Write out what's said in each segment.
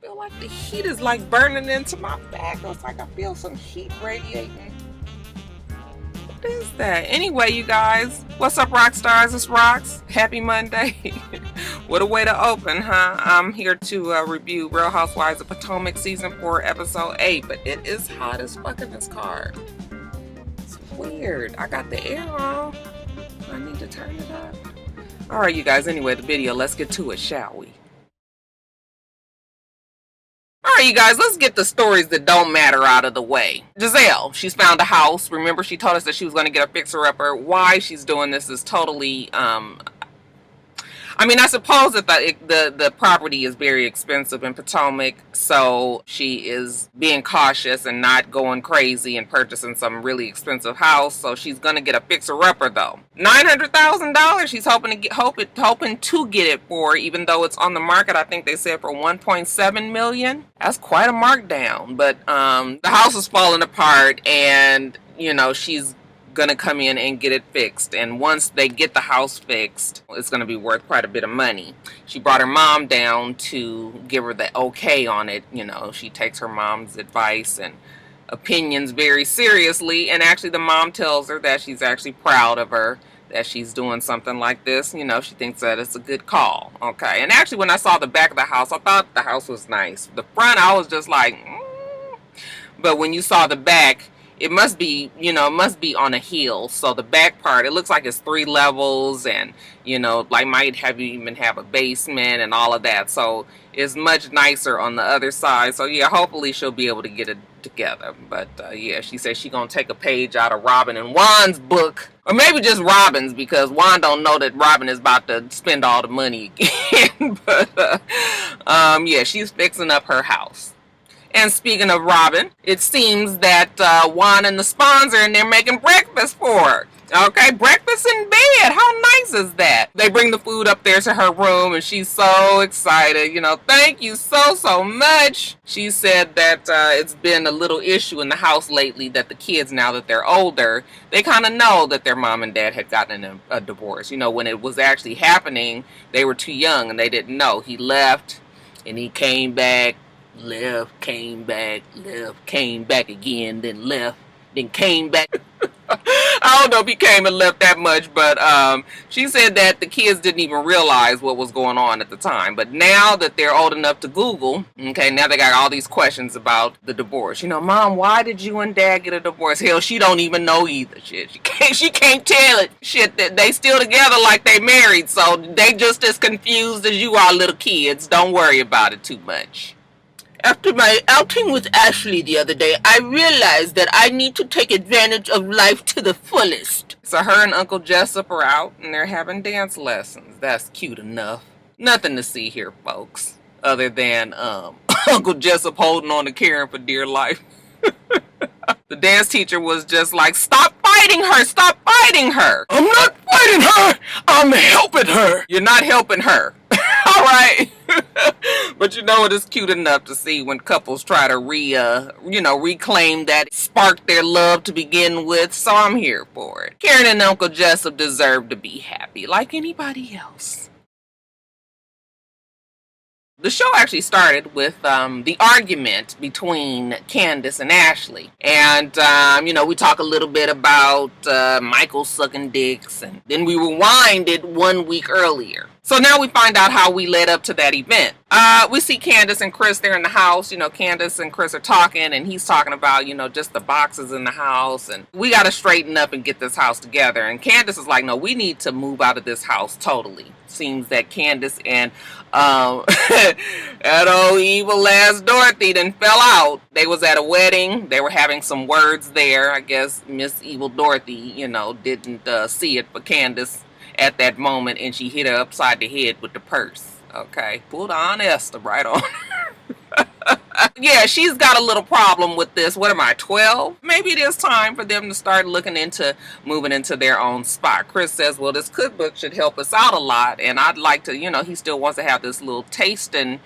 feel like the heat is like burning into my back. It's like I feel some heat radiating. What is that? Anyway, you guys, what's up, rock stars? It's Rox. Happy Monday. What a way to open, huh? I'm here to review Real Housewives of Potomac Season 4, Episode 8, but it is hot as fuck in this car. It's weird. I got the air on. I need to turn it up. Alright, you guys, anyway, the video, let's get to it, shall we? Alright, you guys, let's get the stories that don't matter out of the way. Gizelle, she's found a house. Remember, she told us that she was going to get a fixer-upper. Why she's doing this is totally, I mean, I suppose that the property is very expensive in Potomac, so she is being cautious and not going crazy and purchasing some really expensive house. So she's gonna get a fixer-upper though. $900,000. She's hoping to get it for, even though it's on the market. I think they said for $1.7 million. That's quite a markdown. But the house is falling apart, and you know she's gonna come in and get it fixed, and once they get the house fixed, it's gonna be worth quite a bit of money. She brought her mom down to give her the okay on it. You know, she takes her mom's advice and opinions very seriously, and actually the mom tells her that she's actually proud of her, that she's doing something like this. You know, she thinks that it's a good call. Okay, and actually when I saw the back of the house, I thought the house was nice. The front, I was just like, but when you saw the back, it must be, you know, it must be on a hill. So the back part, it looks like it's 3 levels, and, you know, like might even have a basement and all of that. So it's much nicer on the other side. So yeah, hopefully she'll be able to get it together. But yeah, she says she's gonna take a page out of Robin and Juan's book, or maybe just Robin's, because Juan don't know that Robin is about to spend all the money again. But yeah, she's fixing up her house. And speaking of Robin, it seems that Juan and the spawns are in there making breakfast for her. Okay, breakfast in bed. How nice is that? They bring the food up there to her room, and she's so excited. You know, thank you so much. She said that it's been a little issue in the house lately, that the kids, now that they're older, they kind of know that their mom and dad had gotten a divorce. You know, when it was actually happening, they were too young and they didn't know. He left and he came back. Left, came back, left, came back again, then left, then came back. I don't know if he came and left that much, but she said that the kids didn't even realize what was going on at the time. But now that they're old enough to Google, okay, now they got all these questions about the divorce. You know, Mom, why did you and Dad get a divorce? Hell, she don't even know either. Shit, she can't tell it. Shit, that they still together like they married, so they just as confused as you are, little kids. Don't worry about it too much. After my outing with Ashley the other day, I realized that I need to take advantage of life to the fullest. So her and Uncle Jessup are out, and they're having dance lessons. That's cute enough. Nothing to see here, folks, other than Uncle Jessup holding on to Karen for dear life. The dance teacher was just like, stop fighting her, stop fighting her. I'm not fighting her, I'm helping her. You're not helping her. All right. But you know, it is cute enough to see when couples try to reclaim that sparked their love to begin with. So I'm here for it. Karen and Uncle Jessup deserve to be happy like anybody else. The show actually started with the argument between Candice and Ashley. And, you know, we talk a little bit about Michael sucking dicks. And then we rewind it 1 week earlier. So now we find out how we led up to that event. We see Candice and Chris there in the house. You know, Candice and Chris are talking, and he's talking about, you know, just the boxes in the house. And we got to straighten up and get this house together. And Candice is like, no, we need to move out of this house totally. Seems that Candice and that old evil ass Dorothy done fell out. They was at a wedding. They were having some words there. I guess Miss Evil Dorothy, you know, didn't see it for Candice at that moment, and she hit her upside the head with the purse. Okay, pulled on Esther right on her. Yeah, she's got a little problem with this. What am I, 12? Maybe it is time for them to start looking into moving into their own spot. Chris says, well, this cookbook should help us out a lot, and I'd like to, you know, he still wants to have this little tasting,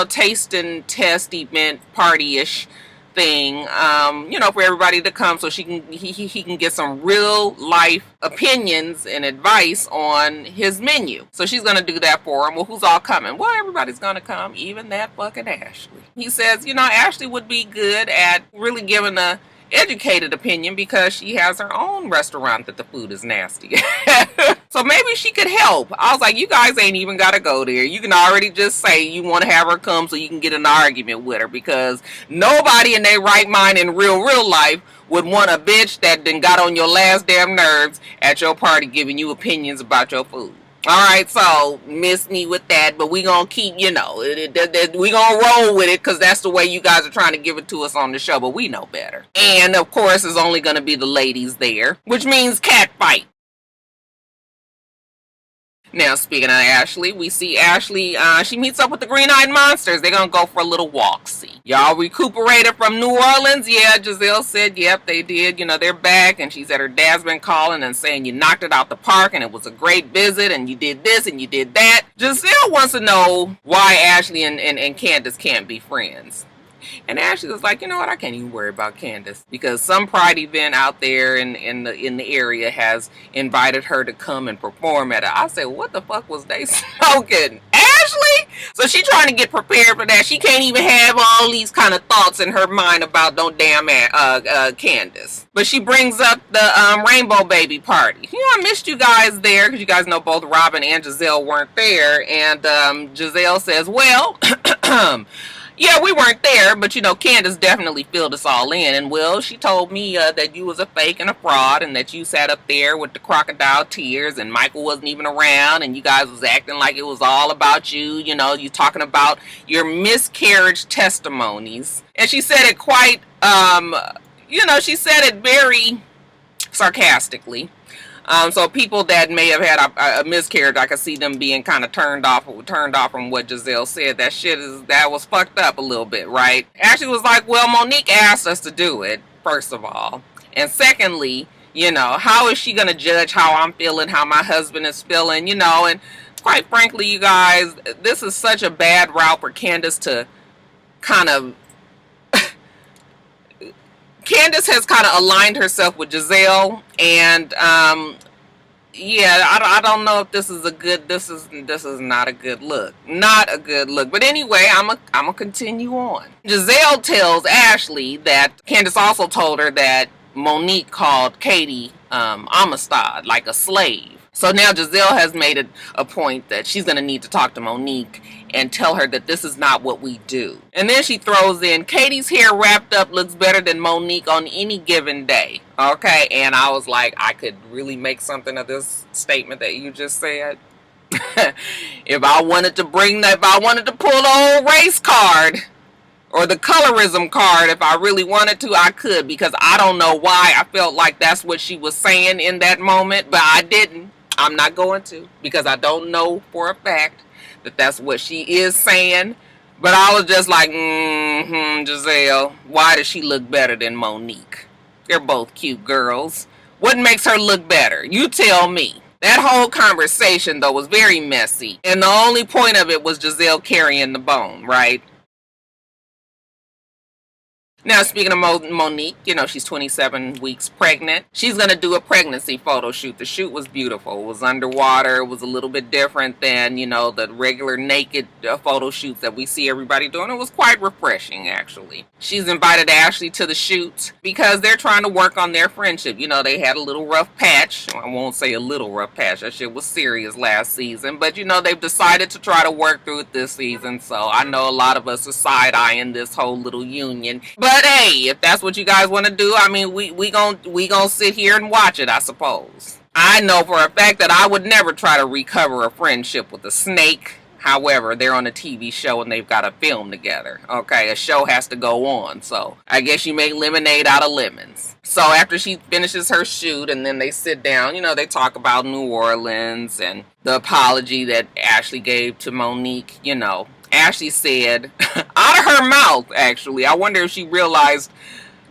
tasting test event party-ish thing, for everybody to come so he can get some real life opinions and advice on his menu. So she's gonna do that for him. Well, who's all coming? Well, everybody's gonna come, even that fucking Ashley. He says, Ashley would be good at really giving a educated opinion because she has her own restaurant that the food is nasty. So maybe she could help. I was like, you guys ain't even gotta go there. You can already just say you want to have her come so you can get an argument with her, because nobody in their right mind in real life would want a bitch that then got on your last damn nerves at your party giving you opinions about your food. Alright, so miss me with that, but we gonna keep, we gonna roll with it because that's the way you guys are trying to give it to us on the show, but we know better. And of course, it's only gonna be the ladies there, which means cat fight. Now, speaking of Ashley, we see Ashley, she meets up with the Green-Eyed Monsters. They're going to go for a little walk-see. Y'all recuperated from New Orleans? Yeah, Gizelle said, yep, they did. They're back, and she said her dad's been calling and saying you knocked it out the park, and it was a great visit, and you did this, and you did that. Giselle wants to know why Ashley and Candice can't be friends. And Ashley was like, you know what, I can't even worry about Candice because some pride event out there in the area has invited her to come and perform at it. I said, what the fuck was they smoking? Ashley? So she trying to get prepared for that. She can't even have all these kind of thoughts in her mind about no damn Candice. But she brings up the Rainbow Baby party. I missed you guys there because you guys know both Robin and Gizelle weren't there. And Gizelle says, well, yeah, we weren't there, but Candice definitely filled us all in. And well, she told me that you was a fake and a fraud, and that you sat up there with the crocodile tears, and Michael wasn't even around, and you guys was acting like it was all about you. You talking about your miscarriage testimonies, and she said it quite, she said it very sarcastically. So people that may have had a miscarriage, I could see them being kind of turned off from what Gizelle said. That was fucked up a little bit, right? Ashley was like, well, Monique asked us to do it, first of all. And secondly, how is she going to judge how I'm feeling, how my husband is feeling, and quite frankly, you guys, this is such a bad route for Candice to kind of Candice has kind of aligned herself with Gizelle, and I don't know if this is a good. This is not a good look. Not a good look. But anyway, I'm a continue on. Gizelle tells Ashley that Candice also told her that Monique called Katie Amistad, like a slave. So now Gizelle has made it a point that she's going to need to talk to Monique and tell her that this is not what we do. And then she throws in, Katie's hair wrapped up looks better than Monique on any given day. Okay, and I was like, I could really make something of this statement that you just said. If I wanted to pull the old race card or the colorism card, if I really wanted to, I could, because I don't know why I felt like that's what she was saying in that moment, but I didn't. I'm not going to, because I don't know for a fact that that's what she is saying. But I was just like, Gizelle, why does she look better than Monique? They're both cute girls. What makes her look better? You tell me. That whole conversation, though, was very messy. And the only point of it was Gizelle carrying the bone, right? Now, speaking of Monique, she's 27 weeks pregnant. She's going to do a pregnancy photo shoot. The shoot was beautiful. It was underwater. It was a little bit different than, the regular naked photo shoots that we see everybody doing. It was quite refreshing, actually. She's invited Ashley to the shoot because they're trying to work on their friendship. They had a little rough patch. I won't say a little rough patch. That shit was serious last season. But, they've decided to try to work through it this season. So I know a lot of us are side-eyeing this whole little union. But hey, if that's what you guys want to do, I mean, we gonna sit here and watch it, I suppose. I know for a fact that I would never try to recover a friendship with a snake. However, they're on a TV show and they've got to film together. Okay, a show has to go on. So I guess you make lemonade out of lemons. So after she finishes her shoot and then they sit down, they talk about New Orleans and the apology that Ashley gave to Monique, Ashley said, out of her mouth, actually, I wonder if she realized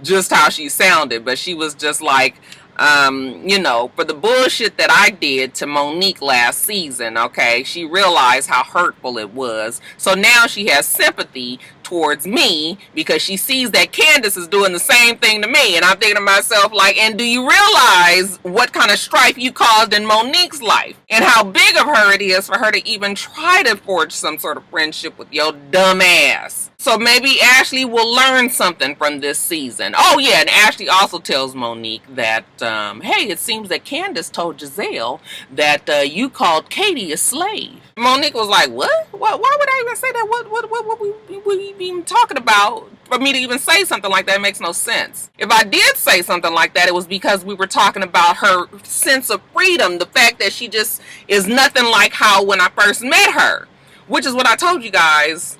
just how she sounded, but she was just like, For the bullshit that I did to Monique last season, okay, she realized how hurtful it was. So now she has sympathy towards me because she sees that Candice is doing the same thing to me. And I'm thinking to myself, like, and do you realize what kind of strife you caused in Monique's life? And how big of her it is for her to even try to forge some sort of friendship with your dumb ass. So maybe Ashley will learn something from this season. Oh yeah, and Ashley also tells Monique that, hey, it seems that Candice told Gizelle that you called Katie a slave. Monique was like, what? Why would I even say that? What we even talking about? For me to even say something like that makes no sense. If I did say something like that, it was because we were talking about her sense of freedom. The fact that she just is nothing like how when I first met her. Which is what I told you guys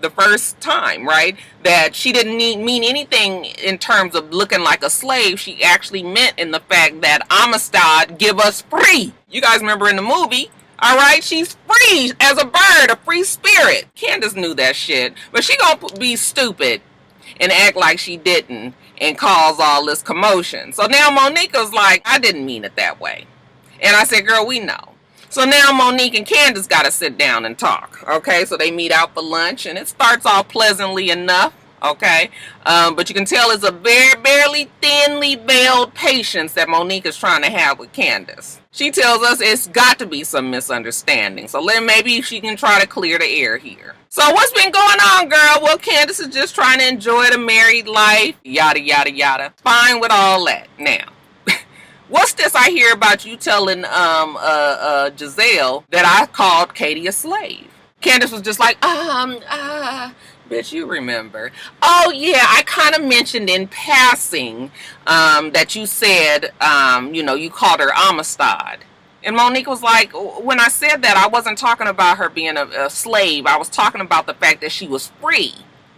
the first time, right? That she didn't mean anything in terms of looking like a slave. She actually meant in the fact that Amistad give us free. You guys remember in the movie, all right? She's free as a bird, a free spirit. Candice knew that shit, but she gonna be stupid and act like she didn't and cause all this commotion. So now Monica's like, I didn't mean it that way. And I said, girl, we know. So now Monique and Candice got to sit down and talk, okay? So they meet out for lunch, and it starts off pleasantly enough, okay? But you can tell it's a very, barely thinly veiled patience that Monique is trying to have with Candice. She tells us it's got to be some misunderstanding, so then maybe she can try to clear the air here. So what's been going on, girl? Well, Candice is just trying to enjoy the married life, yada, yada, yada. Fine with all that. Now, what's this I hear about you telling Gizelle that I called Katie a slave? Candice was just like, bitch, you remember. Oh yeah, I kind of mentioned in passing that you said, you called her Amistad. And Monique was like, when I said that, I wasn't talking about her being a slave. I was talking about the fact that she was free.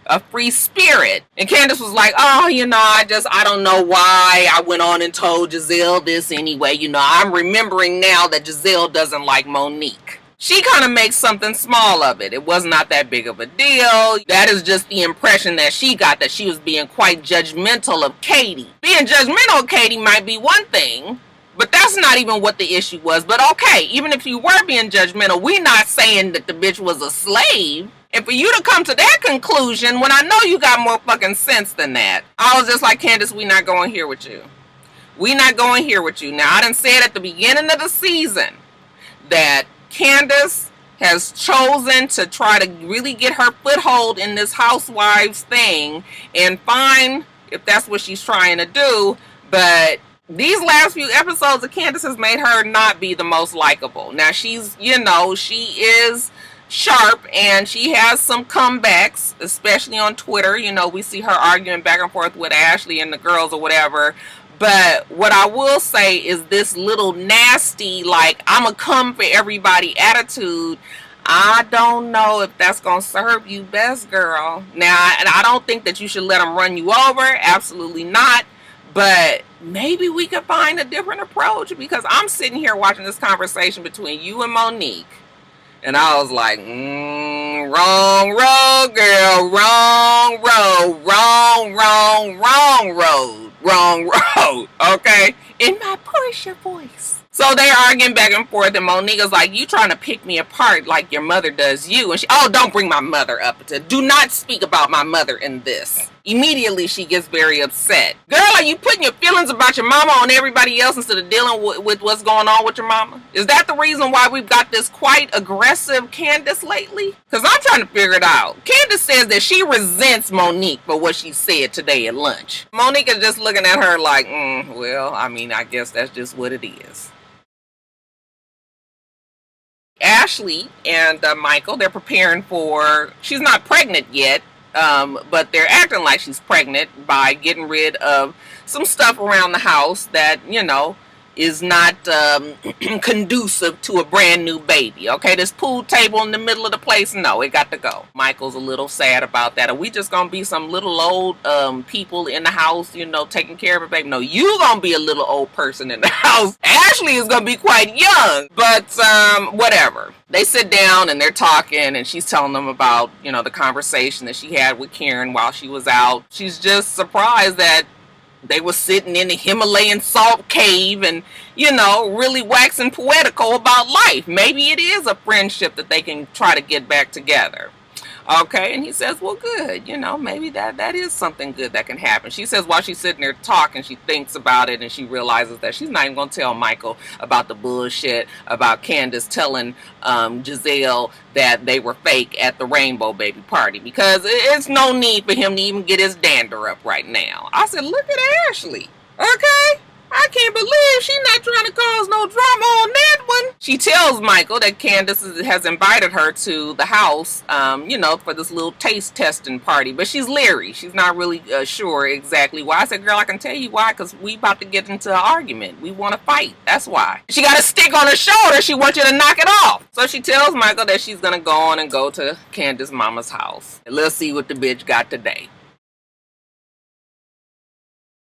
A free spirit. And Candice was like, oh, I don't know why I went on and told Gizelle this anyway. I'm remembering now that Gizelle doesn't like Monique. She kind of makes something small of it. It was not that big of a deal. That is just the impression that she got, that she was being quite judgmental of Katie. Being judgmental of Katie might be one thing, but that's not even what the issue was. But okay, even if you were being judgmental, we're not saying that the bitch was a slave. And for you to come to that conclusion when I know you got more fucking sense than that, I was just like, Candice, we not going here with you. We not going here with you. Now, I done said at the beginning of the season that Candice has chosen to try to really get her foothold in this Housewives thing, and fine if that's what she's trying to do, but these last few episodes of Candice has made her not be the most likable. Now, she's, she is sharp and she has some comebacks, especially on Twitter. We see her arguing back and forth with Ashley and the girls or whatever. But what I will say is this little nasty, like, I'ma come for everybody attitude, I don't know if that's gonna serve you best, girl. Now, and I don't think that you should let them run you over. Absolutely not. But maybe we could find a different approach, because I'm sitting here watching this conversation between you and Monique, and I was like, wrong road, girl, wrong road, wrong road, okay? In my Portia voice. So they're arguing back and forth, and Monica's like, you trying to pick me apart like your mother does you. And she, oh, don't bring my mother up. Do not speak about my mother in this. Immediately, she gets very upset. Girl, are you putting your feelings about your mama on everybody else instead of dealing with what's going on with your mama? Is that the reason why we've got this quite aggressive Candice lately? Because I'm trying to figure it out. Candice says that she resents Monique for what she said today at lunch. Monique is just looking at her like, well, I mean, I guess that's just what it is. Ashley and Michael, they're preparing for, she's not pregnant yet, but they're acting like she's pregnant by getting rid of some stuff around the house that, is not conducive to a brand new baby. Okay, this pool table in the middle of the place, no, it got to go. Michael's a little sad about that. Are we just gonna be some little old people in the house, taking care of a baby? No, you gonna be a little old person in the house. Ashley is gonna be quite young, but whatever. They sit down and they're talking, and she's telling them about, the conversation that she had with Karen while she was out. She's just surprised that they were sitting in the Himalayan salt cave and, you know, really waxing poetical about life. Maybe it is a friendship that they can try to get back together. Okay, and he says, well, good, you know, maybe that is something good that can happen. She says while she's sitting there talking, she thinks about it and she realizes that she's not even going to tell Michael about the bullshit about Candice telling Gizelle that they were fake at the Rainbow Baby party, because it's no need for him to even get his dander up right now. I said, look at Ashley, okay? I can't believe she's not trying to cause no drama on that one. She tells Michael that Candice has invited her to the house, you know, for this little taste testing party. But she's leery. She's not really sure exactly why. I said, girl, I can tell you why, because we about to get into an argument. We want to fight. That's why. She got a stick on her shoulder. She wants you to knock it off. So she tells Michael that she's going to go on and go to Candice's mama's house. And let's see what the bitch got today.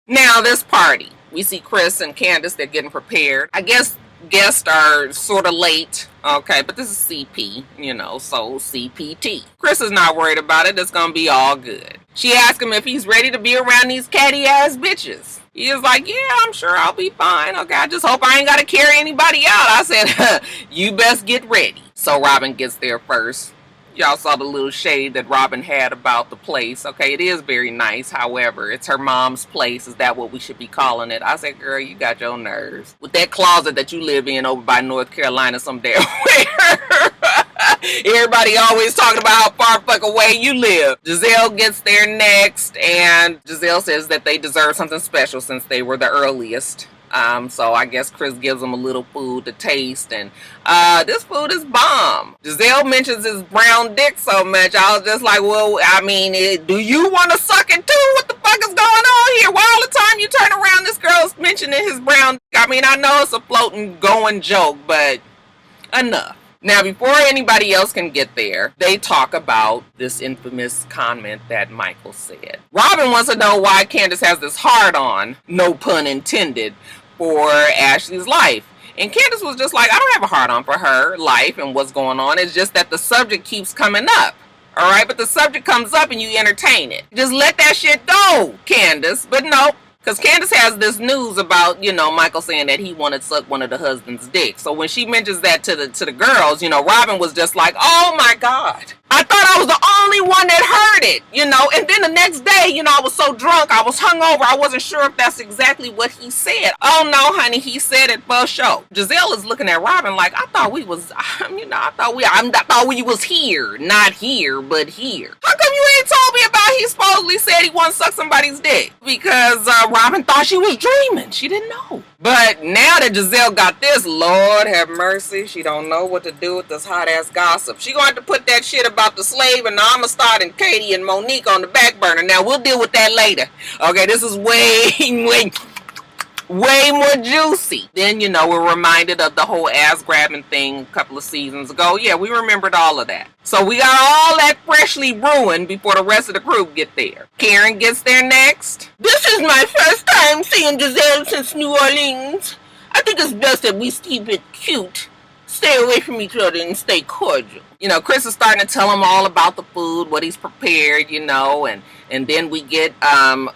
Now, this party. We see Chris and Candice, they're getting prepared. I guess guests are sort of late, okay, but this is CP, you know, so CPT. Chris is not worried about it. It's going to be all good. She asked him if he's ready to be around these catty-ass bitches. He is like, yeah, I'm sure I'll be fine. Okay, I just hope I ain't got to carry anybody out. I said, you best get ready. So Robin gets there first. Y'all saw the little shade that Robin had about the place. Okay, it is very nice. However, it's her mom's place. Is that what we should be calling it? I said, girl, you got your nerves. With that closet that you live in over by North Carolina some damn where. Everybody always talking about how far fuck away you live. Gizelle gets there next, and Gizelle says that they deserve something special since they were the earliest. So I guess Chris gives them a little food to taste, and this food is bomb. Gizelle mentions his brown dick so much, I was just like, well, I mean, do you want to suck it too? What the fuck is going on here? Why all the time you turn around, this girl's mentioning his brown dick? I mean, I know it's a floating, going joke, but enough. Now, before anybody else can get there, they talk about this infamous comment that Michael said. Robin wants to know why Candice has this hard-on, no pun intended, for Ashley's life. And Candice was just like, I don't have a hard-on for her life and what's going on. It's just that the subject keeps coming up. All right, but the subject comes up and you entertain it. Just let that shit go, Candice. But no. Because Candice has this news about, you know, Michael saying that he wanted to suck one of the husband's dick. So when she mentions that to the girls, you know, Robin was just like, oh my God. I thought I was the only one that heard it, you know. And then the next day, you know, I was so drunk, I was hungover. I wasn't sure if that's exactly what he said. Oh no, honey, he said it for sure. Giselle is looking at Robin like, I thought we was, you know, I thought we was here. Not here, but here. How come you ain't told me about he supposedly said he wanted to suck somebody's dick? Because Robin thought she was dreaming. She didn't know. But now that Gizelle got this, Lord have mercy, she don't know what to do with this hot ass gossip. She gonna have to put that shit about the slave and the Amistad and Katie and Monique on the back burner. Now we'll deal with that later. Okay, this is way more juicy. Then, you know, we're reminded of the whole ass grabbing thing a couple of seasons ago. Yeah, we remembered all of that. So we got all that freshly brewing before the rest of the group get there. Karen gets there next. This is my first time seeing Gizelle since New Orleans. I think it's best that we keep it cute. Stay away from each other and stay cordial. You know, Chris is starting to tell him all about the food, what he's prepared, you know, and then we get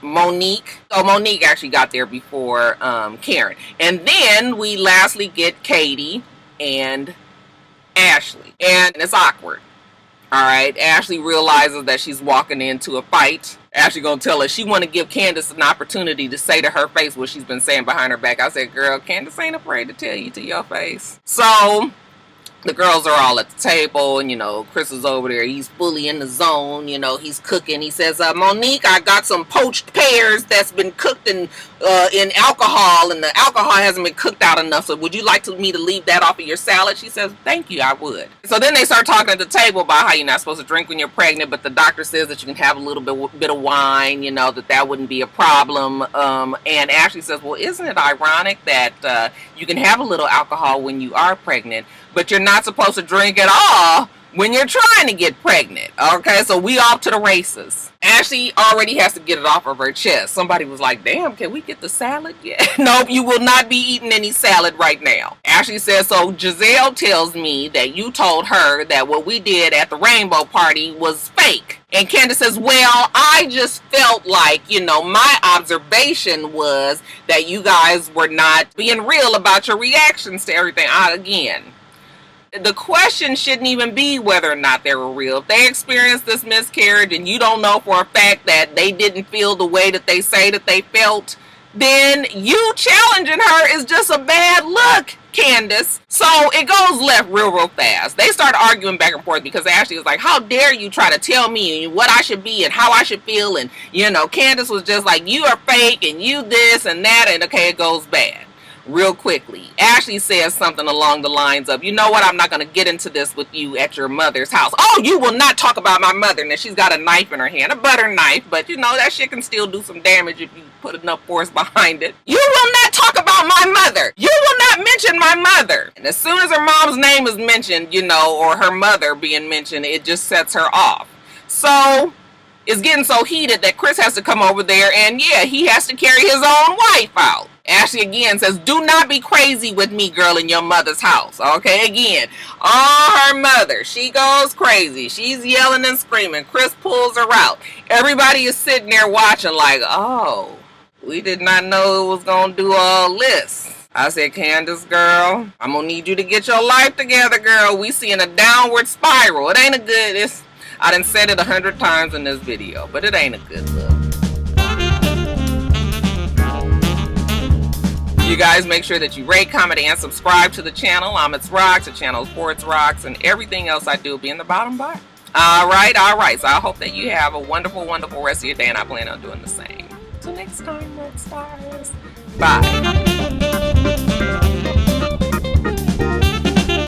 Monique. Oh, Monique actually got there before Karen. And then we lastly get Katie and Ashley. And it's awkward. All right, Ashley realizes that she's walking into a fight. Ashley gonna tell her she want to give Candice an opportunity to say to her face what she's been saying behind her back. I said, girl, Candice ain't afraid to tell you to your face. So the girls are all at the table, and, you know, Chris is over there. He's fully in the zone. You know, he's cooking. He says, Monique, I got some poached pears that's been cooked in alcohol, and the alcohol hasn't been cooked out enough. So would you like me to leave that off of your salad? She says, thank you, I would. So then they start talking at the table about how you're not supposed to drink when you're pregnant, but the doctor says that you can have a little bit of wine, you know, that wouldn't be a problem. And Ashley says, well, isn't it ironic that you can have a little alcohol when you are pregnant, but you're not supposed to drink at all when you're trying to get pregnant. Okay, so we off to the races. Ashley already has to get it off of her chest. Somebody was like, damn, can we get the salad yet? Nope, you will not be eating any salad right now. Ashley says, so Gizelle tells me that you told her that what we did at the rainbow party was fake. And Candice says, well, I just felt like, my observation was that you guys were not being real about your reactions to everything. Again, the question shouldn't even be whether or not they were real. If they experienced this miscarriage and you don't know for a fact that they didn't feel the way that they say that they felt, then you challenging her is just a bad look, Candice. So it goes left real fast. They start arguing back and forth because Ashley was like, how dare you try to tell me what I should be and how I should feel. And, Candice was just like, you are fake and you this and that. And okay, it goes bad real quickly. Ashley says something along the lines of, you know what, I'm not going to get into this with you at your mother's house. Oh, you will not talk about my mother. And she's got a knife in her hand, a butter knife, but that shit can still do some damage if you put enough force behind it. You will not talk about my mother. You will not mention my mother. And as soon as her mom's name is mentioned, or her mother being mentioned, it just sets her off. So it's getting so heated that Chris has to come over there and he has to carry his own wife out. Ashley again says, do not be crazy with me, girl, in your mother's house. Okay, again, her mother, she goes crazy. She's yelling and screaming. Chris pulls her out. Everybody is sitting there watching like, oh, we did not know it was going to do all this. I said, Candice, girl, I'm going to need you to get your life together, girl. We seeing a downward spiral. It ain't a good, I done said it 100 times in this video, but it ain't a good look. You guys make sure that you rate, comment, and subscribe to the channel. I'm itsrox, the channel is for itsrox, and everything else I do will be in the bottom bar. All right. So I hope that you have a wonderful rest of your day, and I plan on doing the same. Till next time, Red Stars. Bye.